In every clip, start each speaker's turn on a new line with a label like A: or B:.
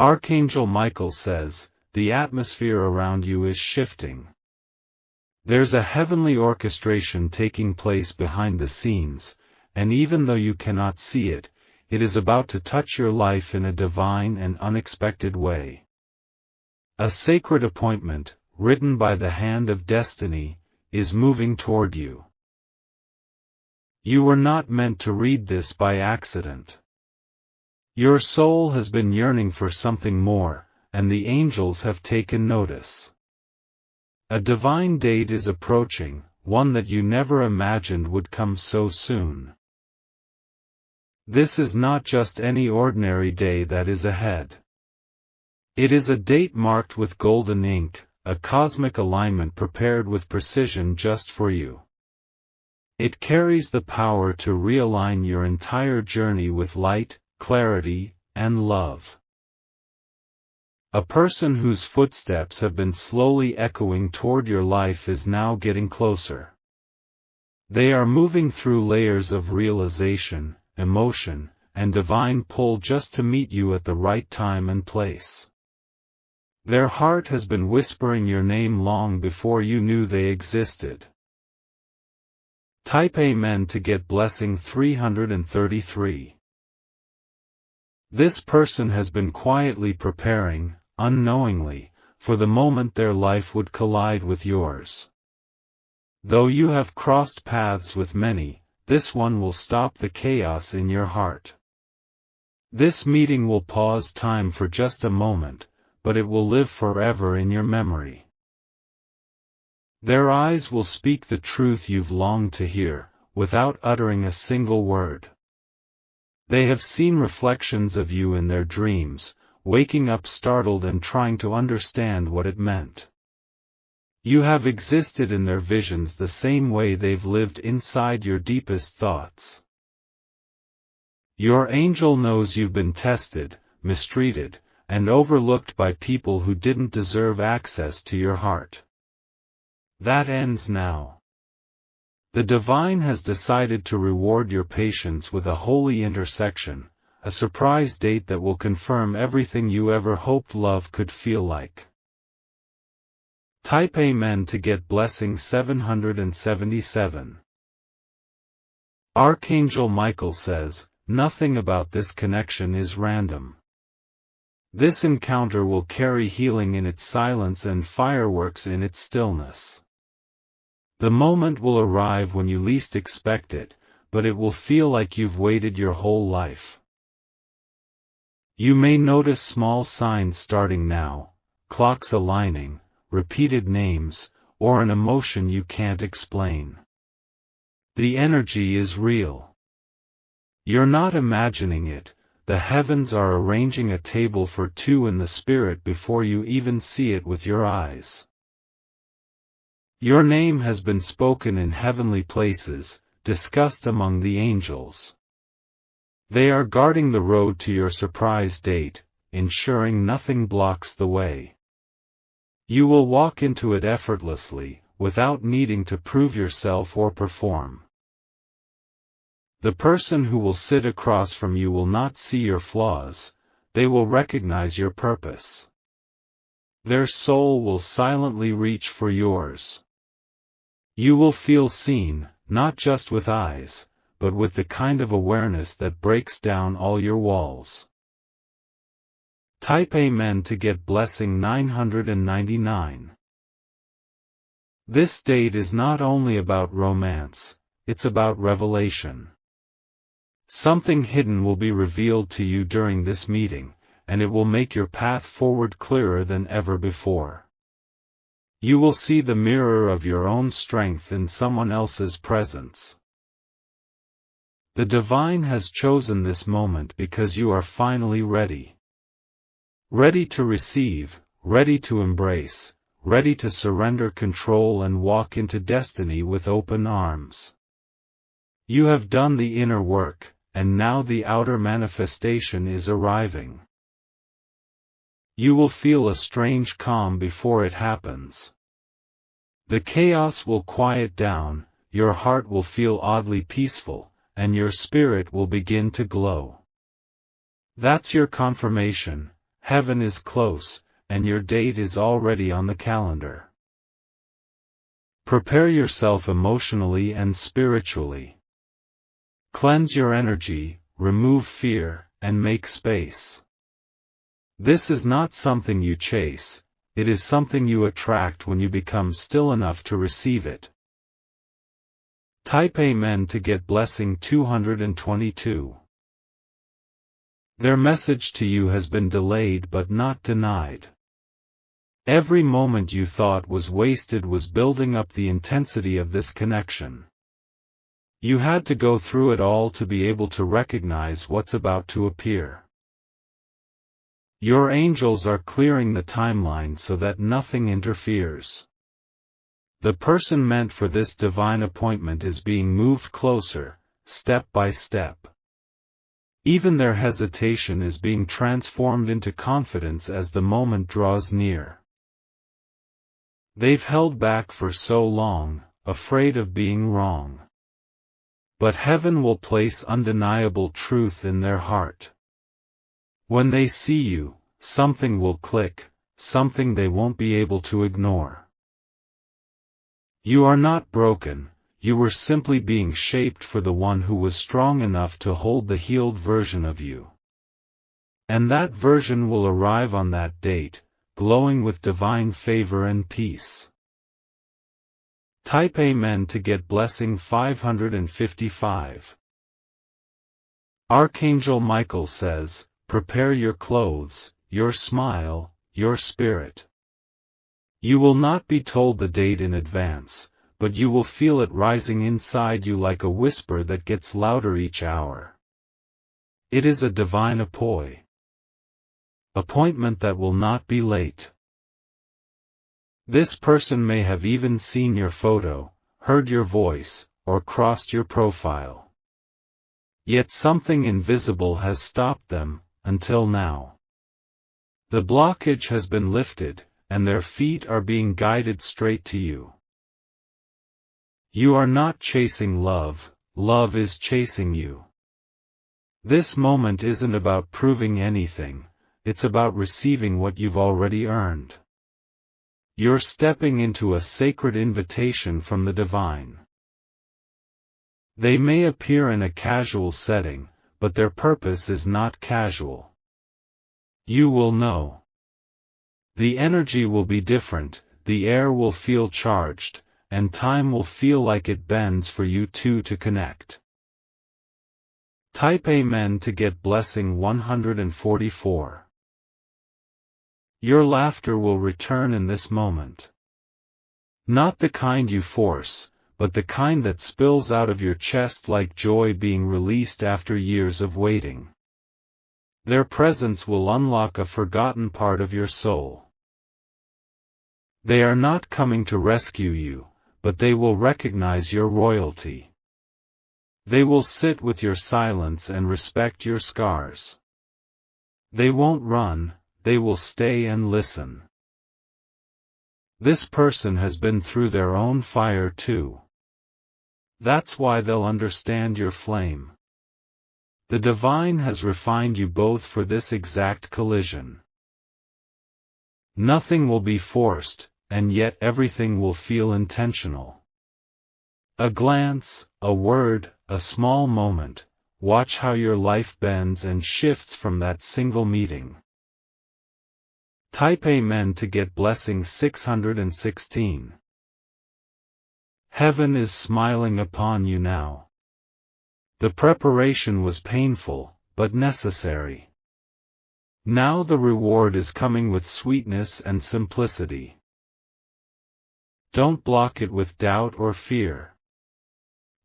A: Archangel Michael says, the atmosphere around you is shifting. There's a heavenly orchestration taking place behind the scenes, and even though you cannot see it, it is about to touch your life in a divine and unexpected way. A sacred appointment, written by the hand of destiny, is moving toward you. You were not meant to read this by accident. Your soul has been yearning for something more, and the angels have taken notice. A divine date is approaching, one that you never imagined would come so soon. This is not just any ordinary day that is ahead. It is a date marked with golden ink, a cosmic alignment prepared with precision just for you. It carries the power to realign your entire journey with light, clarity, and love. A person whose footsteps have been slowly echoing toward your life is now getting closer. They are moving through layers of realization, emotion, and divine pull just to meet you at the right time and place. Their heart has been whispering your name long before you knew they existed. Type Amen to get blessing 333. This person has been quietly preparing, unknowingly, for the moment their life would collide with yours. Though you have crossed paths with many, this one will stop the chaos in your heart. This meeting will pause time for just a moment, but it will live forever in your memory. Their eyes will speak the truth you've longed to hear, without uttering a single word. They have seen reflections of you in their dreams, waking up startled and trying to understand what it meant. You have existed in their visions the same way they've lived inside your deepest thoughts. Your angel knows you've been tested, mistreated, and overlooked by people who didn't deserve access to your heart. That ends now. The divine has decided to reward your patience with a holy intersection, a surprise date that will confirm everything you ever hoped love could feel like. Type Amen to get blessing 777. Archangel Michael says, nothing about this connection is random. This encounter will carry healing in its silence and fireworks in its stillness. The moment will arrive when you least expect it, but it will feel like you've waited your whole life. You may notice small signs starting now, clocks aligning, repeated names, or an emotion you can't explain. The energy is real. You're not imagining it, the heavens are arranging a table for two in the spirit before you even see it with your eyes. Your name has been spoken in heavenly places, discussed among the angels. They are guarding the road to your surprise date, ensuring nothing blocks the way. You will walk into it effortlessly, without needing to prove yourself or perform. The person who will sit across from you will not see your flaws, they will recognize your purpose. Their soul will silently reach for yours. You will feel seen, not just with eyes, but with the kind of awareness that breaks down all your walls. Type Amen to get blessing 999. This date is not only about romance, it's about revelation. Something hidden will be revealed to you during this meeting, and it will make your path forward clearer than ever before. You will see the mirror of your own strength in someone else's presence. The divine has chosen this moment because you are finally ready. Ready to receive, ready to embrace, ready to surrender control and walk into destiny with open arms. You have done the inner work, and now the outer manifestation is arriving. You will feel a strange calm before it happens. The chaos will quiet down, your heart will feel oddly peaceful, and your spirit will begin to glow. That's your confirmation, heaven is close, and your date is already on the calendar. Prepare yourself emotionally and spiritually. Cleanse your energy, remove fear, and make space. This is not something you chase, it is something you attract when you become still enough to receive it. Type Amen to get blessing 222. Their message to you has been delayed but not denied. Every moment you thought was wasted was building up the intensity of this connection. You had to go through it all to be able to recognize what's about to appear. Your angels are clearing the timeline so that nothing interferes. The person meant for this divine appointment is being moved closer, step by step. Even their hesitation is being transformed into confidence as the moment draws near. They've held back for so long, afraid of being wrong. But heaven will place undeniable truth in their heart. When they see you, something will click, something they won't be able to ignore. You are not broken, you were simply being shaped for the one who was strong enough to hold the healed version of you. And that version will arrive on that date, glowing with divine favor and peace. Type Amen to get blessing 555. Archangel Michael says, prepare your clothes, your smile, your spirit. You will not be told the date in advance, but you will feel it rising inside you like a whisper that gets louder each hour. It is a divine appointment that will not be late. This person may have even seen your photo, heard your voice, or crossed your profile. Yet something invisible has stopped them, until now. The blockage has been lifted, and their feet are being guided straight to you. You are not chasing love, love is chasing you. This moment isn't about proving anything, it's about receiving what you've already earned. You're stepping into a sacred invitation from the divine. They may appear in a casual setting, but their purpose is not casual. You will know. The energy will be different, the air will feel charged, and time will feel like it bends for you two to connect. Type Amen to get blessing 144. Your laughter will return in this moment. Not the kind you force, but the kind that spills out of your chest like joy being released after years of waiting. Their presence will unlock a forgotten part of your soul. They are not coming to rescue you, but they will recognize your royalty. They will sit with your silence and respect your scars. They won't run, they will stay and listen. This person has been through their own fire too. That's why they'll understand your flame. The divine has refined you both for this exact collision. Nothing will be forced, and yet everything will feel intentional. A glance, a word, a small moment, watch how your life bends and shifts from that single meeting. Type Amen to get blessing 616. Heaven is smiling upon you now. The preparation was painful, but necessary. Now the reward is coming with sweetness and simplicity. Don't block it with doubt or fear.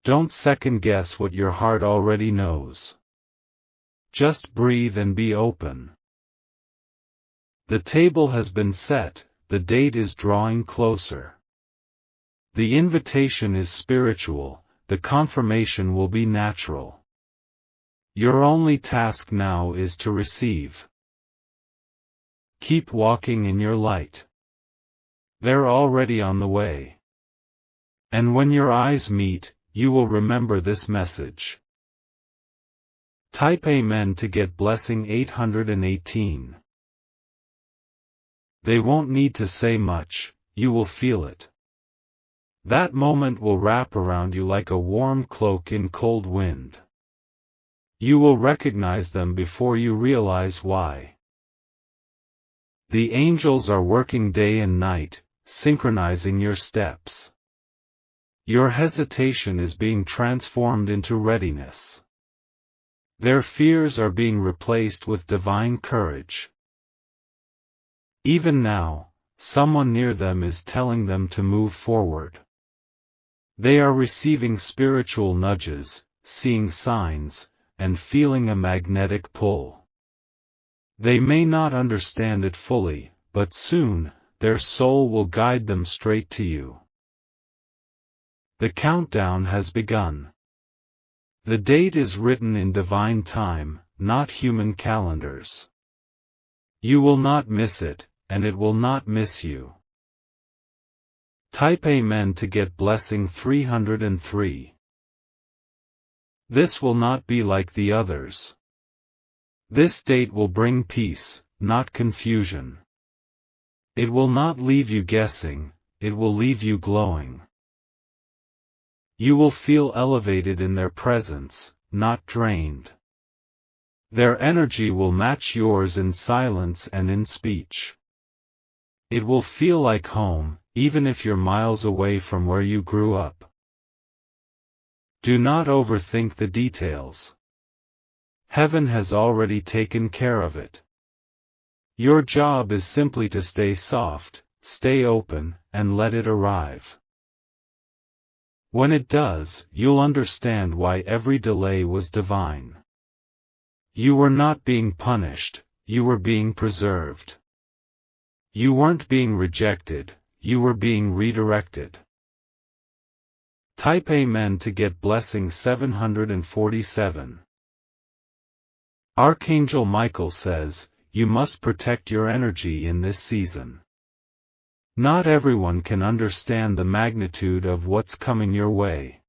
A: Don't second-guess what your heart already knows. Just breathe and be open. The table has been set, the date is drawing closer. The invitation is spiritual, the confirmation will be natural. Your only task now is to receive. Keep walking in your light. They're already on the way. And when your eyes meet, you will remember this message. Type Amen to get blessing 818. They won't need to say much, you will feel it. That moment will wrap around you like a warm cloak in cold wind. You will recognize them before you realize why. The angels are working day and night, synchronizing your steps. Your hesitation is being transformed into readiness. Their fears are being replaced with divine courage. Even now, someone near them is telling them to move forward. They are receiving spiritual nudges, seeing signs, and feeling a magnetic pull. They may not understand it fully, but soon, their soul will guide them straight to you. The countdown has begun. The date is written in divine time, not human calendars. You will not miss it, and it will not miss you. Type Amen to get blessing 303. This will not be like the others. This date will bring peace, not confusion. It will not leave you guessing, it will leave you glowing. You will feel elevated in their presence, not drained. Their energy will match yours in silence and in speech. It will feel like home, even if you're miles away from where you grew up. Do not overthink the details. Heaven has already taken care of it. Your job is simply to stay soft, stay open, and let it arrive. When it does, you'll understand why every delay was divine. You were not being punished, you were being preserved. You weren't being rejected, you were being redirected. Type Amen to get blessing 747. Archangel Michael says, you must protect your energy in this season. Not everyone can understand the magnitude of what's coming your way.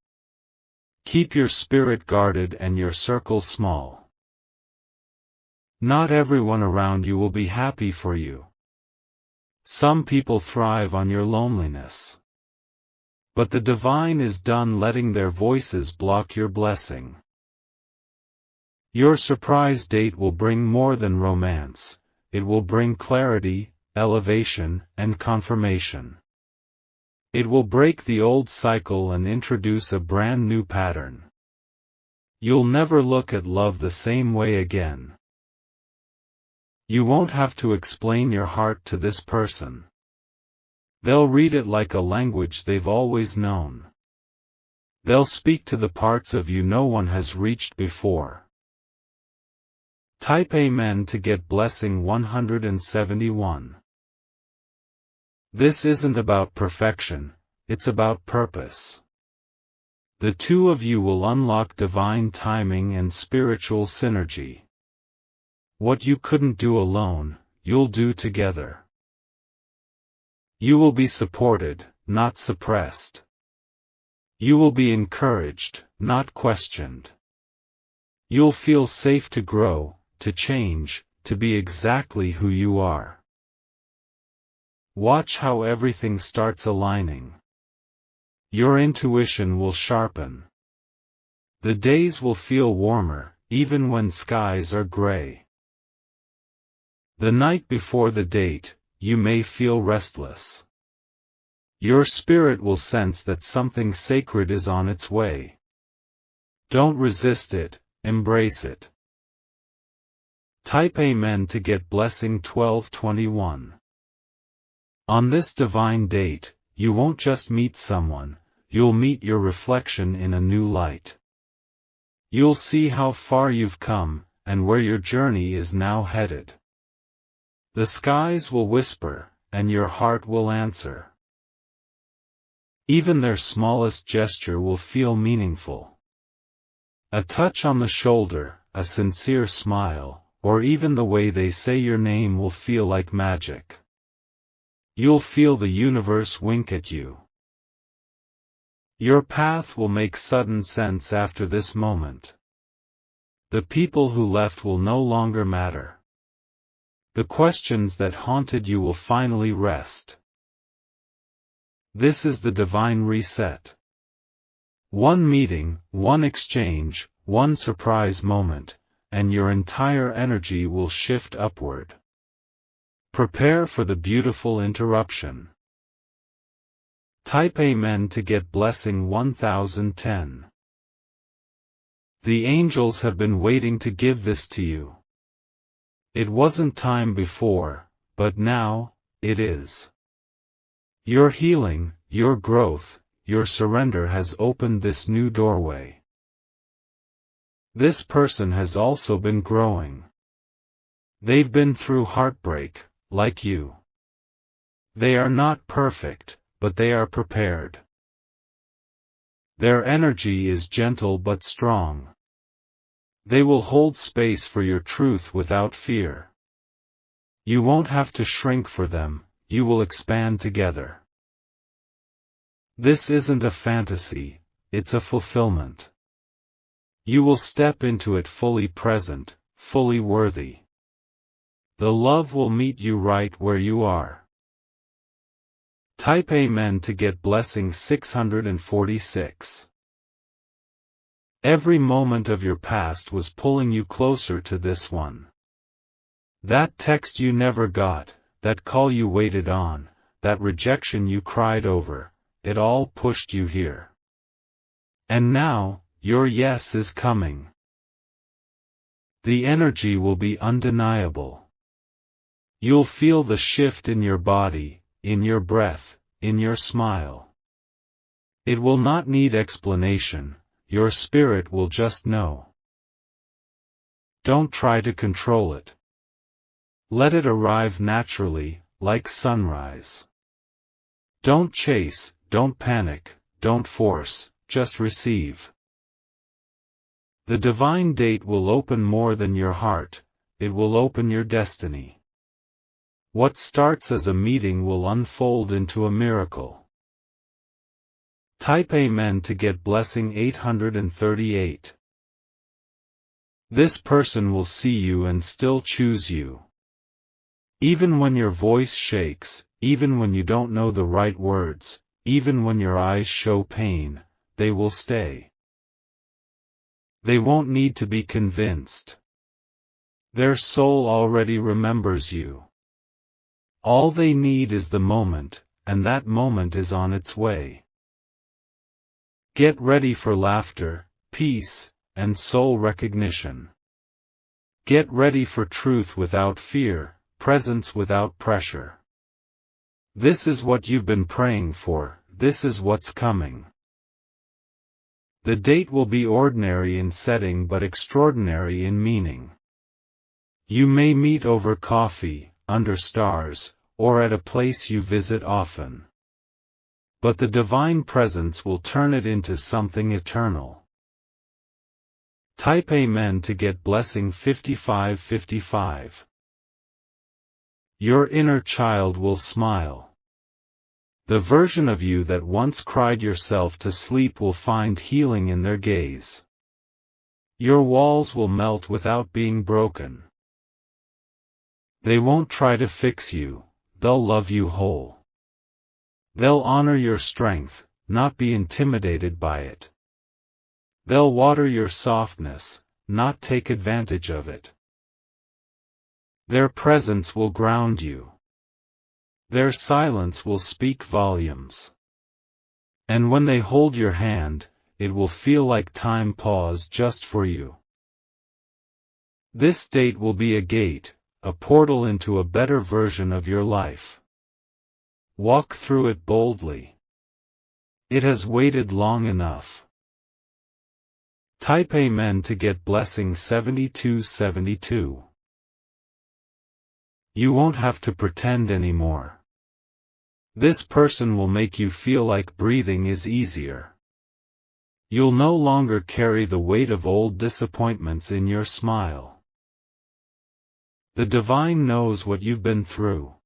A: Keep your spirit guarded and your circle small. Not everyone around you will be happy for you. Some people thrive on your loneliness. But the divine is done letting their voices block your blessing. Your surprise date will bring more than romance, it will bring clarity, elevation, and confirmation. It will break the old cycle and introduce a brand new pattern. You'll never look at love the same way again. You won't have to explain your heart to this person. They'll read it like a language they've always known. They'll speak to the parts of you no one has reached before. Type Amen to get blessing 171. This isn't about perfection, it's about purpose. The two of you will unlock divine timing and spiritual synergy. What you couldn't do alone, you'll do together. You will be supported, not suppressed. You will be encouraged, not questioned. You'll feel safe to grow, to change, to be exactly who you are. Watch how everything starts aligning. Your intuition will sharpen. The days will feel warmer, even when skies are gray. The night before the date, you may feel restless. Your spirit will sense that something sacred is on its way. Don't resist it, embrace it. Type Amen to get blessing 1221. On this divine date, you won't just meet someone, you'll meet your reflection in a new light. You'll see how far you've come, and where your journey is now headed. The skies will whisper, and your heart will answer. Even their smallest gesture will feel meaningful. A touch on the shoulder, a sincere smile, or even the way they say your name will feel like magic. You'll feel the universe wink at you. Your path will make sudden sense after this moment. The people who left will no longer matter. The questions that haunted you will finally rest. This is the divine reset. One meeting, one exchange, one surprise moment, and your entire energy will shift upward. Prepare for the beautiful interruption. Type Amen to get blessing 1010. The angels have been waiting to give this to you. It wasn't time before, but now, it is. Your healing, your growth, your surrender has opened this new doorway. This person has also been growing. They've been through heartbreak, like you. They are not perfect, but they are prepared. Their energy is gentle but strong. They will hold space for your truth without fear. You won't have to shrink for them, you will expand together. This isn't a fantasy, it's a fulfillment. You will step into it fully present, fully worthy. The love will meet you right where you are. Type Amen to get blessing 646. Every moment of your past was pulling you closer to this one. That text you never got, that call you waited on, that rejection you cried over, it all pushed you here. And now, your yes is coming. The energy will be undeniable. You'll feel the shift in your body, in your breath, in your smile. It will not need explanation, your spirit will just know. Don't try to control it. Let it arrive naturally, like sunrise. Don't chase, don't panic, don't force, just receive. The divine date will open more than your heart, it will open your destiny. What starts as a meeting will unfold into a miracle. Type Amen to get blessing 838. This person will see you and still choose you. Even when your voice shakes, even when you don't know the right words, even when your eyes show pain, they will stay. They won't need to be convinced. Their soul already remembers you. All they need is the moment, and that moment is on its way. Get ready for laughter, peace, and soul recognition. Get ready for truth without fear, presence without pressure. This is what you've been praying for, this is what's coming. The date will be ordinary in setting but extraordinary in meaning. You may meet over coffee, under stars, or at a place you visit often. But the divine presence will turn it into something eternal. Type Amen to get blessing 5555. Your inner child will smile. The version of you that once cried yourself to sleep will find healing in their gaze. Your walls will melt without being broken. They won't try to fix you, they'll love you whole. They'll honor your strength, not be intimidated by it. They'll water your softness, not take advantage of it. Their presence will ground you. Their silence will speak volumes. And when they hold your hand, it will feel like time paused just for you. This date will be a gate, a portal into a better version of your life. Walk through it boldly. It has waited long enough. Type Amen to get blessing 7272. You won't have to pretend anymore. This person will make you feel like breathing is easier. You'll no longer carry the weight of old disappointments in your smile. The divine knows what you've been through.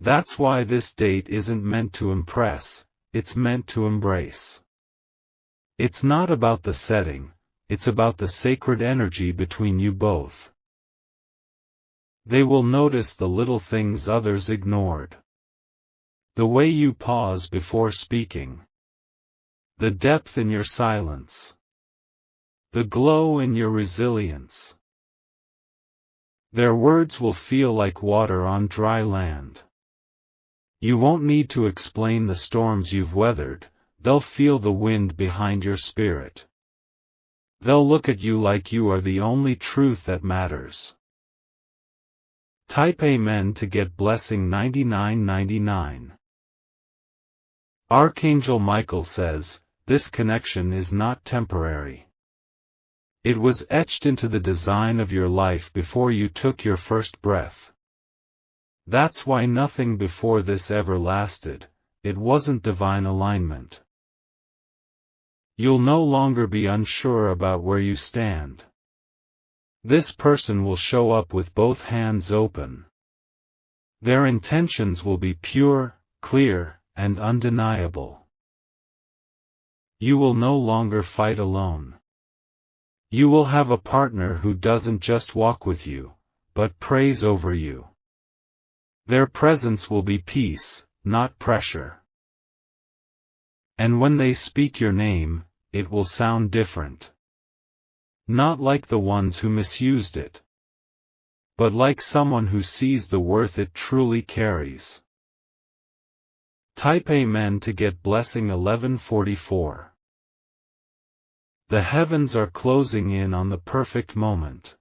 A: That's why this date isn't meant to impress, it's meant to embrace. It's not about the setting, it's about the sacred energy between you both. They will notice the little things others ignored. The way you pause before speaking. The depth in your silence. The glow in your resilience. Their words will feel like water on dry land. You won't need to explain the storms you've weathered, they'll feel the wind behind your spirit. They'll look at you like you are the only truth that matters. Type Amen to get blessing 9999. Archangel Michael says, this connection is not temporary. It was etched into the design of your life before you took your first breath. That's why nothing before this ever lasted, it wasn't divine alignment. You'll no longer be unsure about where you stand. This person will show up with both hands open. Their intentions will be pure, clear, and undeniable. You will no longer fight alone. You will have a partner who doesn't just walk with you, but prays over you. Their presence will be peace, not pressure. And when they speak your name, it will sound different. Not like the ones who misused it, but like someone who sees the worth it truly carries. Type Amen to get blessing 1144. The heavens are closing in on the perfect moment.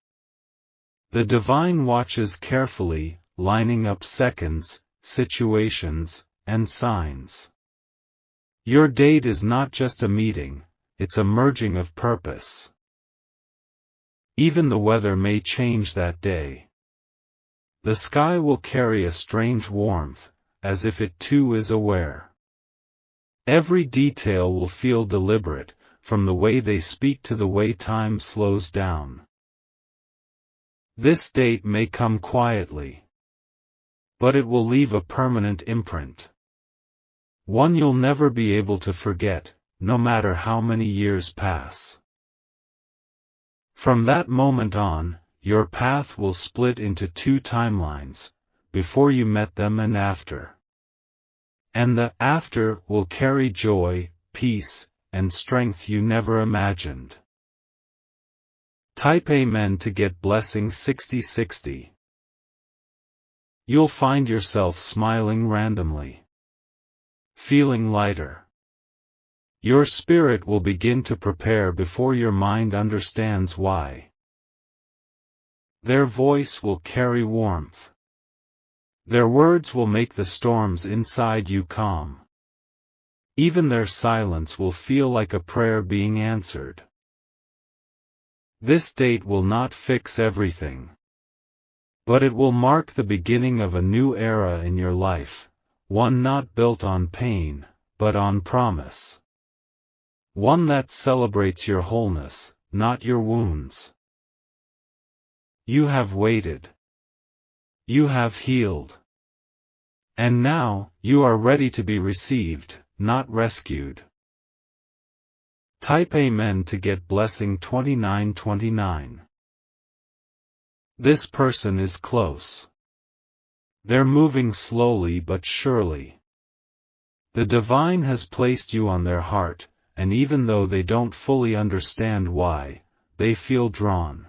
A: The divine watches carefully, lining up seconds, situations, and signs. Your date is not just a meeting, it's a merging of purpose. Even the weather may change that day. The sky will carry a strange warmth, as if it too is aware. Every detail will feel deliberate, from the way they speak to the way time slows down. This date may come quietly, but it will leave a permanent imprint. One you'll never be able to forget, no matter how many years pass. From that moment on, your path will split into two timelines, before you met them and after. And the after will carry joy, peace, and strength you never imagined. Type Amen to get blessing 6060. You'll find yourself smiling randomly. Feeling lighter. Your spirit will begin to prepare before your mind understands why. Their voice will carry warmth. Their words will make the storms inside you calm. Even their silence will feel like a prayer being answered. This date will not fix everything, but it will mark the beginning of a new era in your life, one not built on pain, but on promise. One that celebrates your wholeness, not your wounds. You have waited. You have healed. And now, you are ready to be received, not rescued. Type Amen to get blessing 2929. This person is close. They're moving slowly but surely. The divine has placed you on their heart, and even though they don't fully understand why, they feel drawn.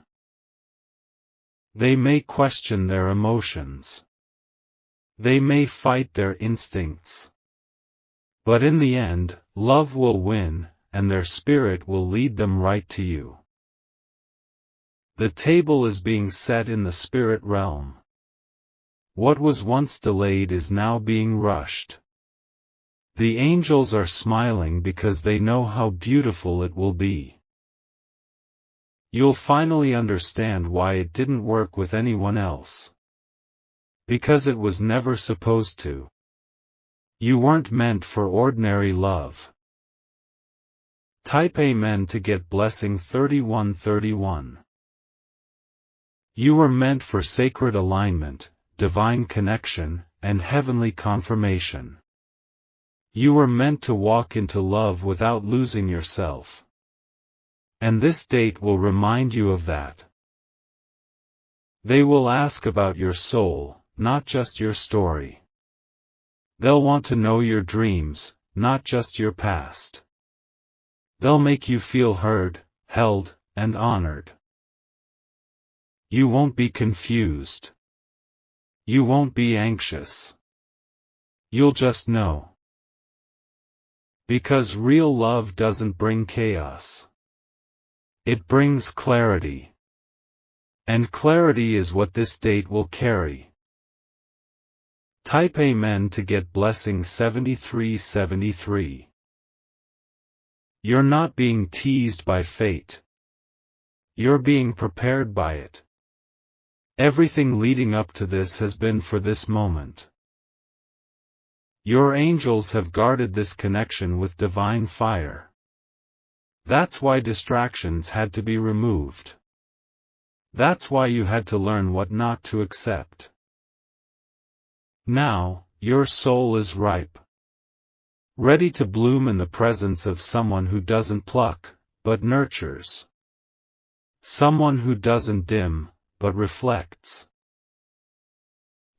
A: They may question their emotions. They may fight their instincts. But in the end, love will win, and their spirit will lead them right to you. The table is being set in the spirit realm. What was once delayed is now being rushed. The angels are smiling because they know how beautiful it will be. You'll finally understand why it didn't work with anyone else. Because it was never supposed to. You weren't meant for ordinary love. Type Amen to get blessing 3131. You were meant for sacred alignment, divine connection, and heavenly confirmation. You were meant to walk into love without losing yourself. And this date will remind you of that. They will ask about your soul, not just your story. They'll want to know your dreams, not just your past. They'll make you feel heard, held, and honored. You won't be confused. You won't be anxious. You'll just know. Because real love doesn't bring chaos. It brings clarity. And clarity is what this date will carry. Type Amen to get blessing 7373. You're not being teased by fate. You're being prepared by it. Everything leading up to this has been for this moment. Your angels have guarded this connection with divine fire. That's why distractions had to be removed. That's why you had to learn what not to accept. Now, your soul is ripe. Ready to bloom in the presence of someone who doesn't pluck, but nurtures. Someone who doesn't dim, but reflects.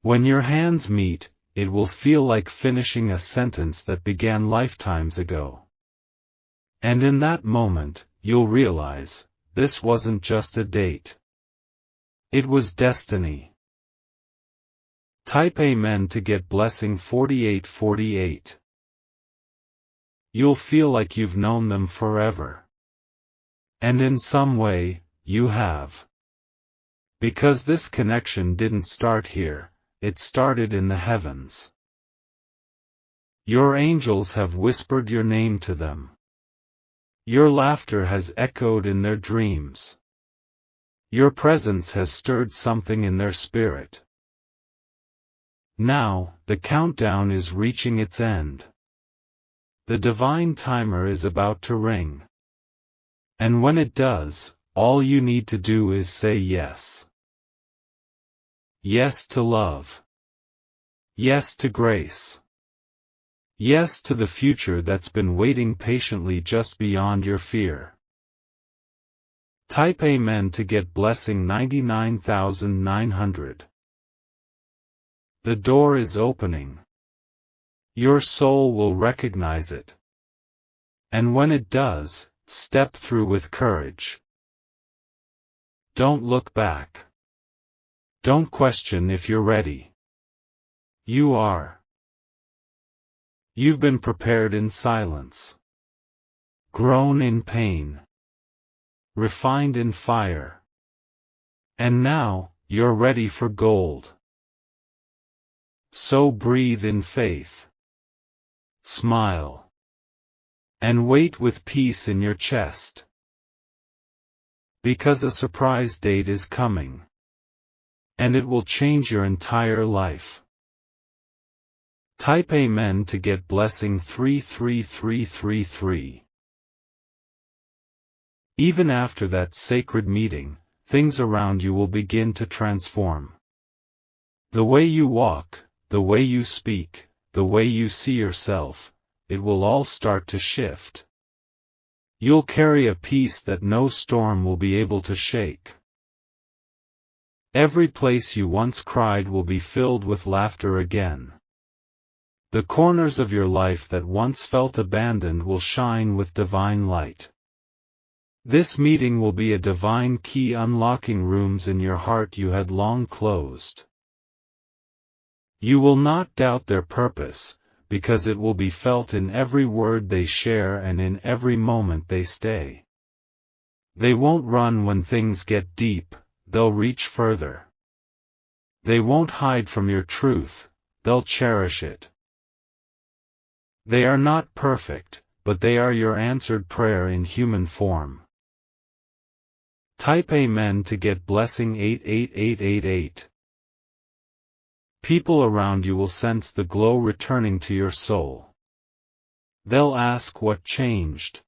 A: When your hands meet, it will feel like finishing a sentence that began lifetimes ago. And in that moment, you'll realize, this wasn't just a date. It was destiny. Type Amen to get blessing 4848. You'll feel like you've known them forever. And in some way, you have. Because this connection didn't start here, it started in the heavens. Your angels have whispered your name to them. Your laughter has echoed in their dreams. Your presence has stirred something in their spirit. Now, the countdown is reaching its end. The divine timer is about to ring. And when it does, all you need to do is say yes. Yes to love. Yes to grace. Yes to the future that's been waiting patiently just beyond your fear. Type Amen to get blessing 99,900. The door is opening. Your soul will recognize it. And when it does, step through with courage. Don't look back. Don't question if you're ready. You are. You've been prepared in silence. Grown in pain. Refined in fire. And now, you're ready for gold. So breathe in faith. Smile. And wait with peace in your chest. Because a surprise date is coming. And it will change your entire life. Type Amen to get blessing 33333. Even after that sacred meeting, things around you will begin to transform. The way you walk, the way you speak, the way you see yourself, it will all start to shift. You'll carry a peace that no storm will be able to shake. Every place you once cried will be filled with laughter again. The corners of your life that once felt abandoned will shine with divine light. This meeting will be a divine key unlocking rooms in your heart you had long closed. You will not doubt their purpose, because it will be felt in every word they share and in every moment they stay. They won't run when things get deep, they'll reach further. They won't hide from your truth, they'll cherish it. They are not perfect, but they are your answered prayer in human form. Type Amen to get blessing 88888. People around you will sense the glow returning to your soul. They'll ask what changed.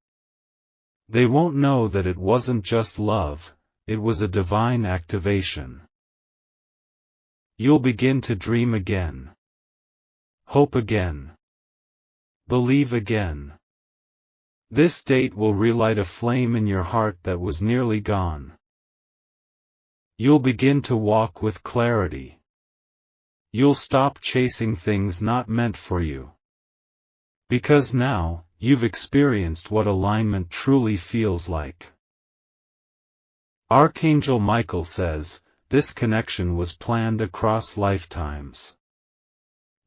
A: They won't know that it wasn't just love, it was a divine activation. You'll begin to dream again. Hope again. Believe again. This date will relight a flame in your heart that was nearly gone. You'll begin to walk with clarity. You'll stop chasing things not meant for you. Because now, you've experienced what alignment truly feels like. Archangel Michael says, this connection was planned across lifetimes.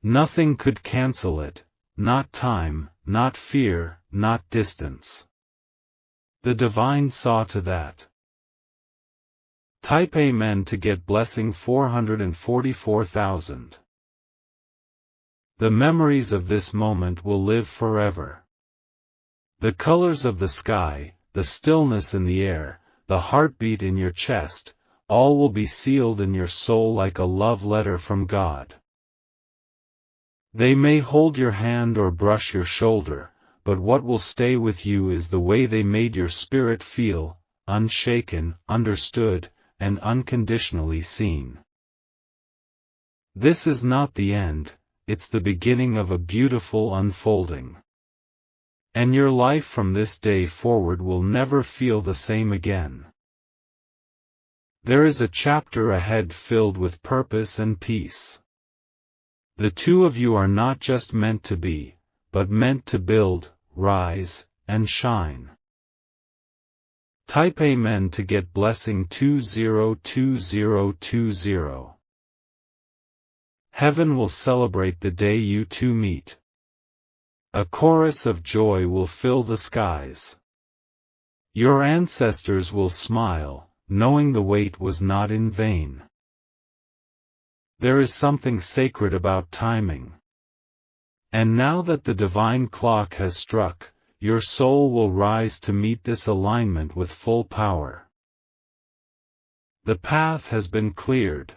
A: Nothing could cancel it, not time, not fear, not distance. The divine saw to that. Type Amen to get blessing 444,000. The memories of this moment will live forever. The colors of the sky, the stillness in the air, the heartbeat in your chest, all will be sealed in your soul like a love letter from God. They may hold your hand or brush your shoulder, but what will stay with you is the way they made your spirit feel, unshaken, understood, and unconditionally seen. This is not the end, it's the beginning of a beautiful unfolding. And your life from this day forward will never feel the same again. There is a chapter ahead filled with purpose and peace. The two of you are not just meant to be, but meant to build, rise, and shine. Type Amen to get blessing 202020. Heaven will celebrate the day you two meet. A chorus of joy will fill the skies. Your ancestors will smile, knowing the wait was not in vain. There is something sacred about timing. And now that the divine clock has struck, your soul will rise to meet this alignment with full power. The path has been cleared.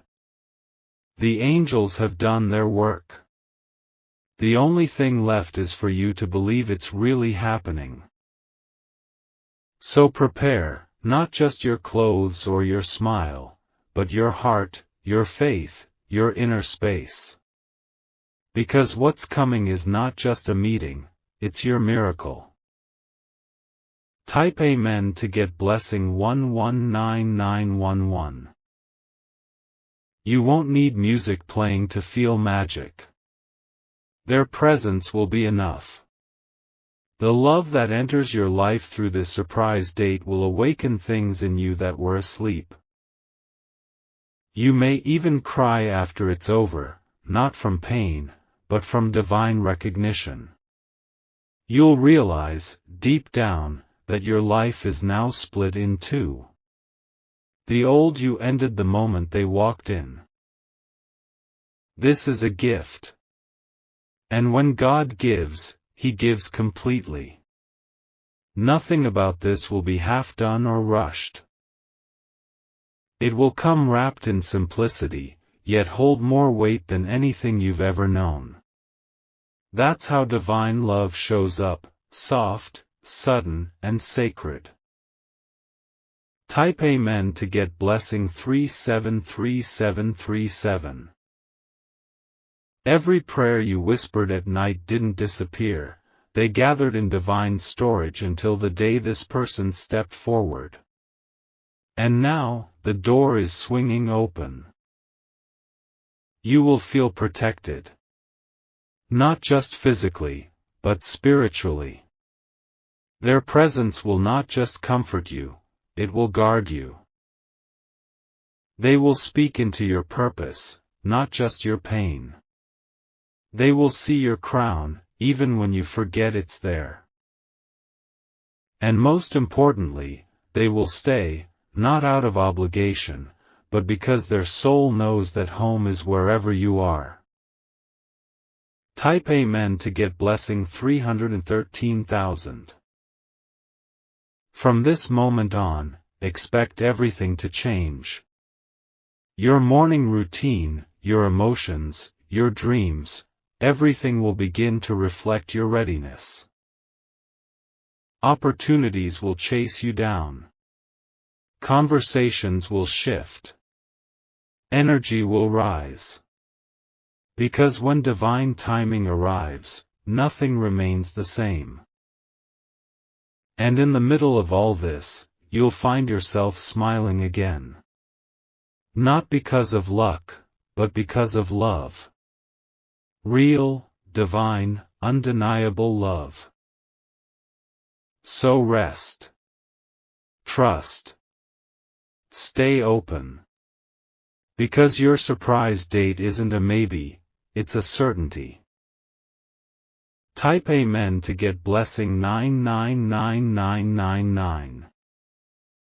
A: The angels have done their work. The only thing left is for you to believe it's really happening. So prepare, not just your clothes or your smile, but your heart, your faith, your inner space. Because what's coming is not just a meeting, it's your miracle. Type Amen to get blessing 119911. You won't need music playing to feel magic. Their presence will be enough. The love that enters your life through this surprise date will awaken things in you that were asleep. You may even cry after it's over, not from pain, but from divine recognition. You'll realize, deep down, that your life is now split in two. The old you ended the moment they walked in. This is a gift. And when God gives, He gives completely. Nothing about this will be half done or rushed. It will come wrapped in simplicity, yet hold more weight than anything you've ever known. That's how divine love shows up, soft, sudden, and sacred. Type Amen to get blessing 373737. Every prayer you whispered at night didn't disappear, they gathered in divine storage until the day this person stepped forward. And now, the door is swinging open. You will feel protected. Not just physically, but spiritually. Their presence will not just comfort you, it will guard you. They will speak into your purpose, not just your pain. They will see your crown, even when you forget it's there. And most importantly, they will stay, not out of obligation, but because their soul knows that home is wherever you are. Type Amen to get blessing 313,000. From this moment on, expect everything to change. Your morning routine, your emotions, your dreams, everything will begin to reflect your readiness. Opportunities will chase you down. Conversations will shift. Energy will rise. Because when divine timing arrives, nothing remains the same. And in the middle of all this, you'll find yourself smiling again. Not because of luck, but because of love. Real, divine, undeniable love. So rest. Trust. Stay open. Because your surprise date isn't a maybe, it's a certainty. Type Amen to get blessing 999999.